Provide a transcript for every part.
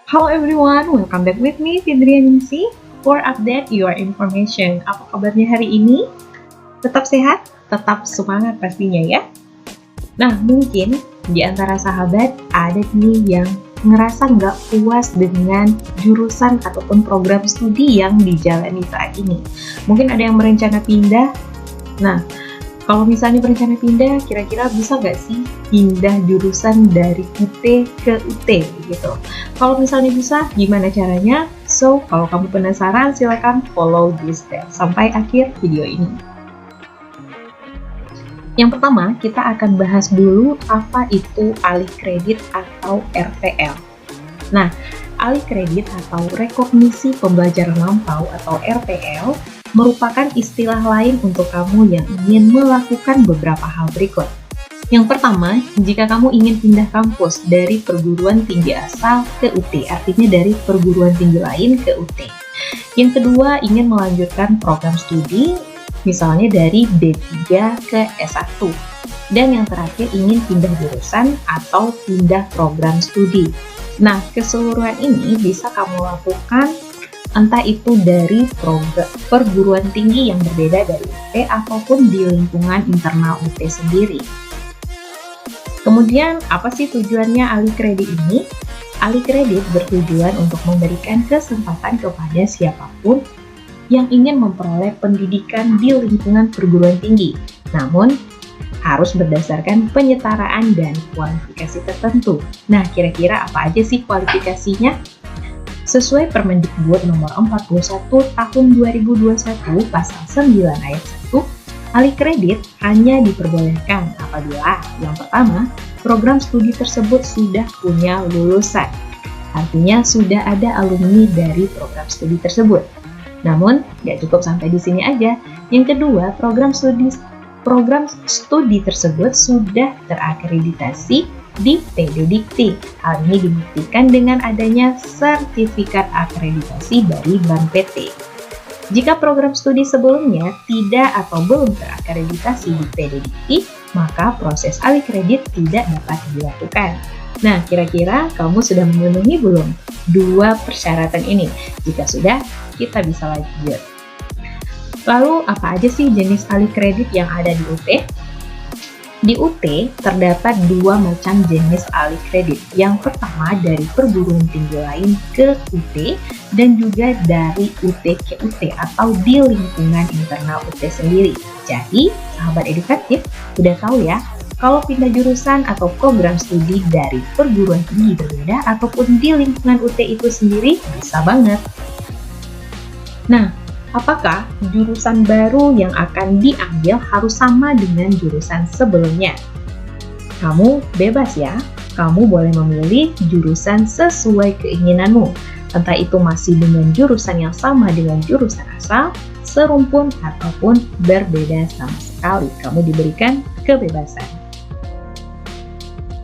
Hello everyone, welcome back with me Fidrianingsi for update your information. Apa kabarnya hari ini? Tetap sehat, tetap semangat pastinya ya. Nah, mungkin di antara sahabat ada nih yang ngerasa nggak puas dengan jurusan ataupun program studi yang dijalani saat ini. Mungkin ada yang berencana pindah. Nah, kalau misalnya berencana pindah, kira-kira bisa nggak sih pindah jurusan dari UT ke UT gitu? Kalau misalnya bisa, gimana caranya? So, kalau kamu penasaran, silakan follow this step sampai akhir video ini. Yang pertama, kita akan bahas dulu apa itu alih kredit atau RPL. Nah, alih kredit atau rekognisi pembelajaran lampau atau RPL merupakan istilah lain untuk kamu yang ingin melakukan beberapa hal berikut. Yang pertama, jika kamu ingin pindah kampus dari perguruan tinggi asal ke UT, artinya dari perguruan tinggi lain ke UT. Yang kedua, ingin melanjutkan program studi, misalnya dari D3 ke S1. Dan yang terakhir, ingin pindah jurusan atau pindah program studi. Nah, keseluruhan ini bisa kamu lakukan entah itu dari perguruan tinggi yang berbeda dari UT ataupun di lingkungan internal UT sendiri. Kemudian, apa sih tujuannya alih kredit ini? Alih kredit bertujuan untuk memberikan kesempatan kepada siapapun yang ingin memperoleh pendidikan di lingkungan perguruan tinggi, namun harus berdasarkan penyetaraan dan kualifikasi tertentu. Nah, kira-kira apa aja sih kualifikasinya? Sesuai Permendikbud nomor 41 tahun 2021 pasal 9 ayat 1, alih kredit hanya diperbolehkan apabila yang pertama, program studi tersebut sudah punya lulusan. Artinya sudah ada alumni dari program studi tersebut. Namun, nggak cukup sampai di sini aja. Yang kedua, program studi tersebut sudah terakreditasi di PDDikti. Hal ini dibuktikan dengan adanya sertifikat akreditasi dari Bank PT. Jika program studi sebelumnya tidak atau belum terakreditasi di PDDikti, maka proses alih kredit tidak dapat dilakukan. Nah, kira-kira kamu sudah memenuhi belum dua persyaratan ini? Jika sudah, kita bisa lanjut. Lalu, apa aja sih jenis alih kredit yang ada di UT? Di UT terdapat dua macam jenis alih kredit. Yang pertama dari perguruan tinggi lain ke UT dan juga dari UT ke UT atau di lingkungan internal UT sendiri. Jadi, sahabat edukatif udah tahu ya, kalau pindah jurusan atau program studi dari perguruan tinggi berbeda ataupun di lingkungan UT itu sendiri bisa banget. Nah, apakah jurusan baru yang akan diambil harus sama dengan jurusan sebelumnya? Kamu bebas ya, kamu boleh memilih jurusan sesuai keinginanmu. Entah itu masih dengan jurusan yang sama dengan jurusan asal, serumpun, ataupun berbeda sama sekali. Kamu diberikan kebebasan.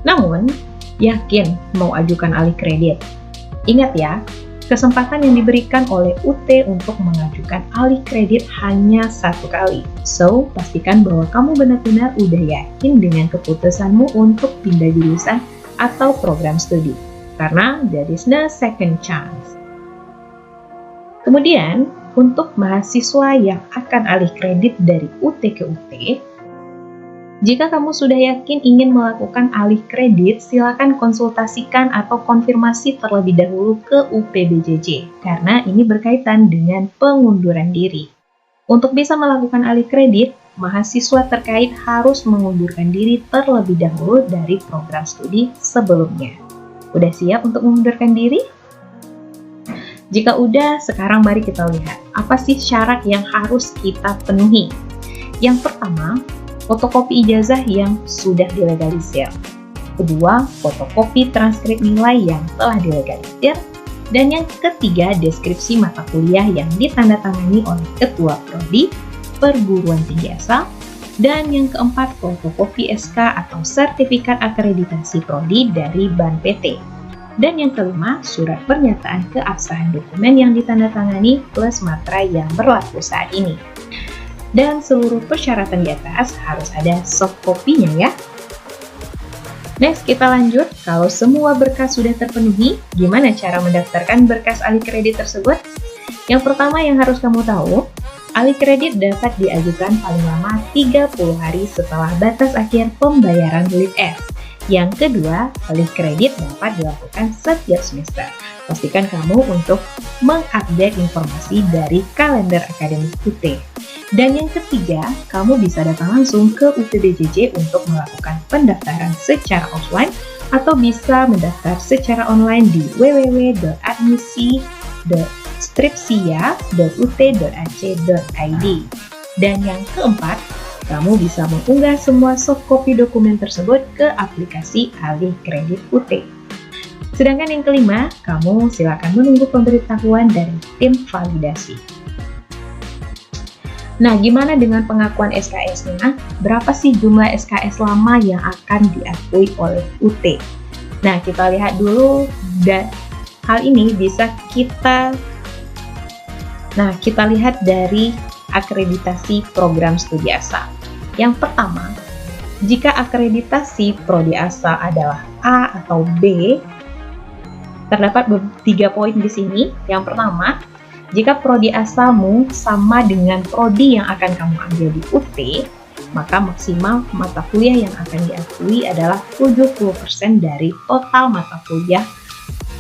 Namun, yakin mau ajukan alih kredit? Ingat ya, kesempatan yang diberikan oleh UT untuk mengajukan alih kredit hanya satu kali. So, pastikan bahwa kamu benar-benar udah yakin dengan keputusanmu untuk pindah jurusan atau program studi. Karena there is no second chance. Kemudian, untuk mahasiswa yang akan alih kredit dari UT ke UT, jika kamu sudah yakin ingin melakukan alih kredit, silakan konsultasikan atau konfirmasi terlebih dahulu ke UPBJJ, karena ini berkaitan dengan pengunduran diri. Untuk bisa melakukan alih kredit, mahasiswa terkait harus mengundurkan diri terlebih dahulu dari program studi sebelumnya. Udah siap untuk mengundurkan diri? Jika udah, sekarang mari kita lihat apa sih syarat yang harus kita penuhi. Yang pertama, fotokopi ijazah yang sudah dilegalisir. Kedua, fotokopi transkrip nilai yang telah dilegalisir. Dan yang ketiga, deskripsi mata kuliah yang ditandatangani oleh Ketua Prodi, Perguruan Tinggi Asal. Dan yang keempat, fotokopi SK atau Sertifikat Akreditasi Prodi dari Bank PT. Dan yang kelima, surat pernyataan keabsahan dokumen yang ditandatangani plus materai yang berlaku saat ini. Dan seluruh persyaratan di atas harus ada soft copy-nya ya. Next, kita lanjut. Kalau semua berkas sudah terpenuhi, gimana cara mendaftarkan berkas alih kredit tersebut? Yang pertama yang harus kamu tahu, alih kredit dapat diajukan paling lama 30 hari setelah batas akhir pembayaran LIP F. Yang kedua, alih kredit dapat dilakukan setiap semester. Pastikan kamu untuk mengupdate informasi dari kalender akademik UT. Dan yang ketiga, kamu bisa datang langsung ke UTBJJ untuk melakukan pendaftaran secara offline atau bisa mendaftar secara online di www.admisi.stripsia.ut.ac.id. Dan yang keempat, kamu bisa mengunggah semua softcopy dokumen tersebut ke aplikasi alih kredit UT. Sedangkan yang kelima, kamu silakan menunggu pemberitahuan dari tim validasi. Nah, gimana dengan pengakuan SKS-nya? Berapa sih jumlah SKS lama yang akan diakui oleh UT? Nah, kita lihat dulu, dan hal ini bisa kita lihat dari akreditasi program studi asal. Yang pertama, jika akreditasi prodi asal adalah A atau B, terdapat 3 poin di sini. Yang pertama, jika prodi asalmu sama dengan prodi yang akan kamu ambil di UT, maka maksimal mata kuliah yang akan diakui adalah 70% dari total mata kuliah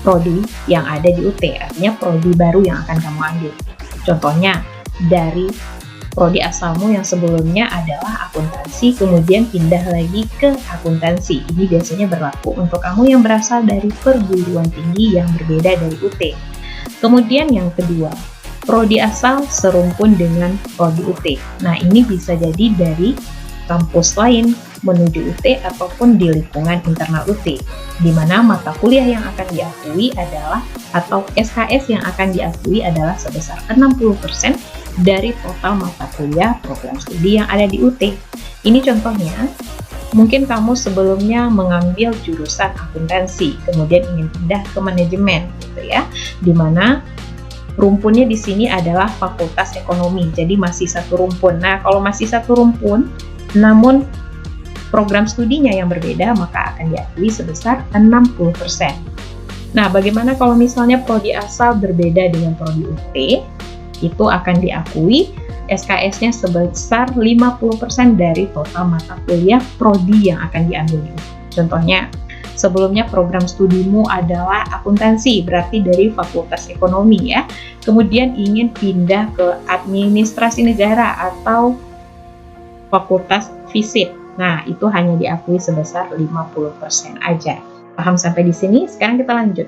prodi yang ada di UT, artinya prodi baru yang akan kamu ambil. Contohnya, dari prodi asalmu yang sebelumnya adalah akuntansi, kemudian pindah lagi ke akuntansi. Ini biasanya berlaku untuk kamu yang berasal dari perguruan tinggi yang berbeda dari UT. Kemudian yang kedua, prodi asal serumpun dengan prodi UT. Nah, ini bisa jadi dari kampus lain menuju UT ataupun di lingkungan internal UT, di mana mata kuliah yang akan diakui adalah, atau SKS yang akan diakui adalah sebesar 60% dari total mata kuliah program studi yang ada di UT. Ini contohnya, mungkin kamu sebelumnya mengambil jurusan akuntansi, kemudian ingin pindah ke manajemen, gitu ya, dimana rumpunnya di sini adalah fakultas ekonomi, jadi masih satu rumpun. Nah, kalau masih satu rumpun, namun program studinya yang berbeda, maka akan diakui sebesar 60%. Nah, bagaimana kalau misalnya prodi asal berbeda dengan prodi UT? Itu akan diakui SKS-nya sebesar 50% dari total mata kuliah prodi yang akan diambil di UT. Contohnya, sebelumnya program studimu adalah akuntansi, berarti dari fakultas ekonomi ya. Kemudian ingin pindah ke administrasi negara atau fakultas fisip. Nah, itu hanya diakui sebesar 50% aja. Paham sampai di sini? Sekarang kita lanjut.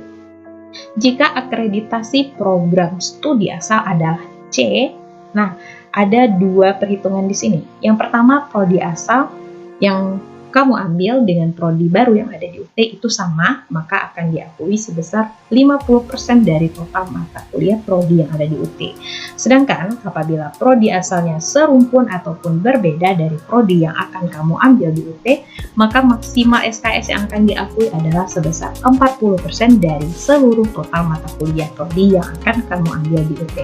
Jika akreditasi program studi asal adalah C, nah ada 2 perhitungan di sini. Yang pertama, prodi asal yang kamu ambil dengan prodi baru yang ada di UT itu sama, maka akan diakui sebesar 50% dari total mata kuliah prodi yang ada di UT. Sedangkan apabila prodi asalnya serumpun ataupun berbeda dari prodi yang akan kamu ambil di UT, maka maksimal SKS yang akan diakui adalah sebesar 40% dari seluruh total mata kuliah prodi yang akan kamu ambil di UT.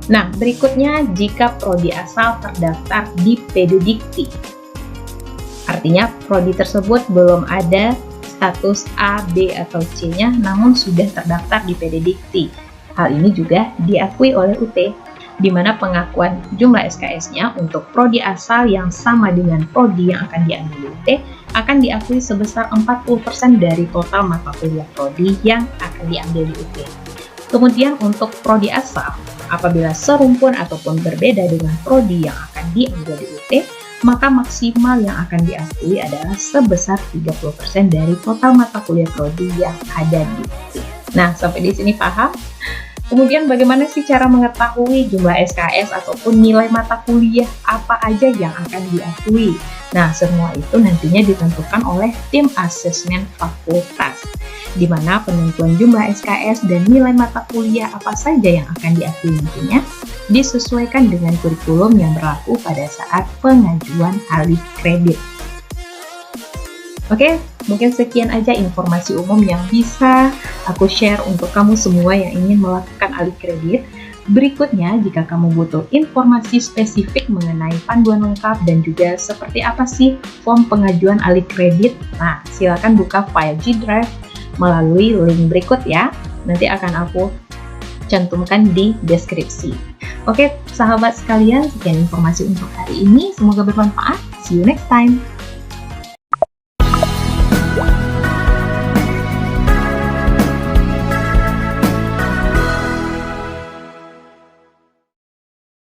Nah, berikutnya jika prodi asal terdaftar di PD Dikti. Artinya, prodi tersebut belum ada status A, B, atau C-nya, namun sudah terdaftar di PD Dikti. Hal ini juga diakui oleh UT, di mana pengakuan jumlah SKS-nya untuk prodi asal yang sama dengan prodi yang akan diambil di UT akan diakui sebesar 40% dari total mata kuliah prodi yang akan diambil di UT. Kemudian untuk prodi asal, apabila serumpun ataupun berbeda dengan prodi yang akan diambil di UT, maka maksimal yang akan diakui adalah sebesar 30% dari total mata kuliah prodi yang ada di UT. Nah, sampai di sini paham? Kemudian bagaimana sih cara mengetahui jumlah SKS ataupun nilai mata kuliah apa aja yang akan diakui? Nah, semua itu nantinya ditentukan oleh tim asesmen fakultas, di mana penentuan jumlah SKS dan nilai mata kuliah apa saja yang akan diakui nantinya disesuaikan dengan kurikulum yang berlaku pada saat pengajuan alih kredit. Oke, mungkin sekian aja informasi umum yang bisa aku share untuk kamu semua yang ingin melakukan alih kredit. Berikutnya, jika kamu butuh informasi spesifik mengenai panduan lengkap dan juga seperti apa sih form pengajuan alih kredit, nah silakan buka file G Drive melalui link berikut ya. Nanti akan aku cantumkan di deskripsi. Oke, sahabat sekalian, sekian informasi untuk hari ini. Semoga bermanfaat. See you next time.